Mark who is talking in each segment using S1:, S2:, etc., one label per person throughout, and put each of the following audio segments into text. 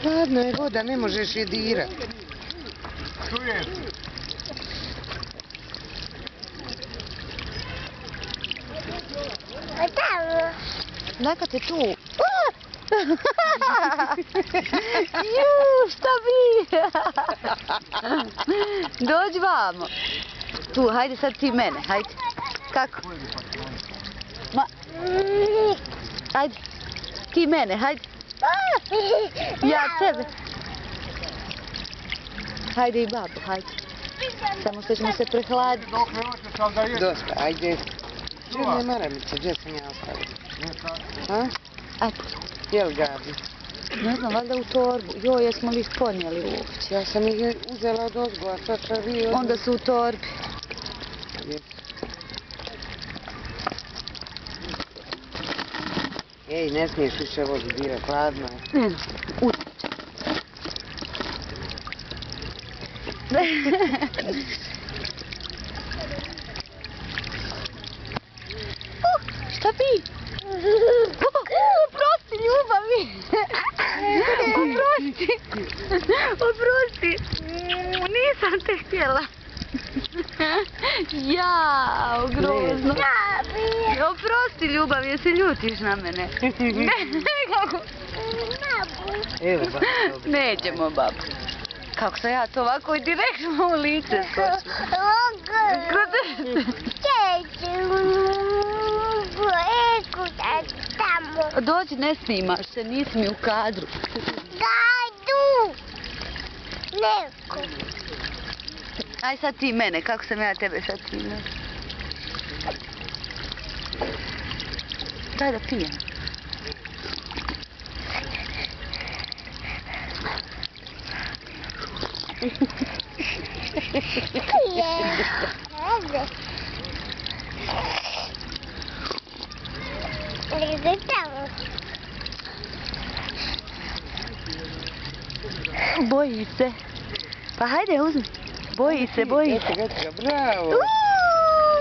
S1: Hladna je voda, ne možeš je dirati.
S2: Čuješ?
S3: Neka te tu. Ju, šta bi? Dođi vamo. Tu, hajde sad ti mene, hajde. Kako? Ma... Hajde. Ti mene, hajde. Ja tebe. Hajde i babu, hajde. Samo što ćemo se prehladiti.
S2: Dok ne hoćeš, ali da ješ.
S1: Dosta, ajde. Čudne maramice, gdje sam ja ostavila?
S3: Ajde.
S1: Jel Gabi?
S3: Ne znam, valjda u torbu. Joj, jesmo li ih ponijeli uopće?
S1: Ja sam ih uzela od ozgo, a sad šta vi od...
S3: Onda su u torbi.
S1: Jesu. Ej, ne smiješ više vodu dirati, hladno je.
S3: Ne, šta bi? Oprosti, ljubavi! Oprosti! Oprosti! Nisam te htjela. Jao, grozno. Oprosti, ljubav, jesi ljutiš na mene? Kako?
S1: Evo, ba, dobro.
S3: Nećemo, babo. Kako sam ja to ovako i direktno u lice skočila. Dođi, ne snimaš se, nisi mi u kadru. Aj sad ti mene, kako sam ja tebe sad snimila? Daj da pijem. Boji se. Pa hajde, uzmi. Boji se, boji se.
S1: Eto, bravo.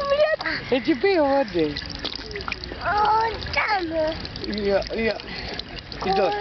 S3: Mljad.
S1: E ti pio vode.
S4: O, tamo.
S1: Ja. I dosta.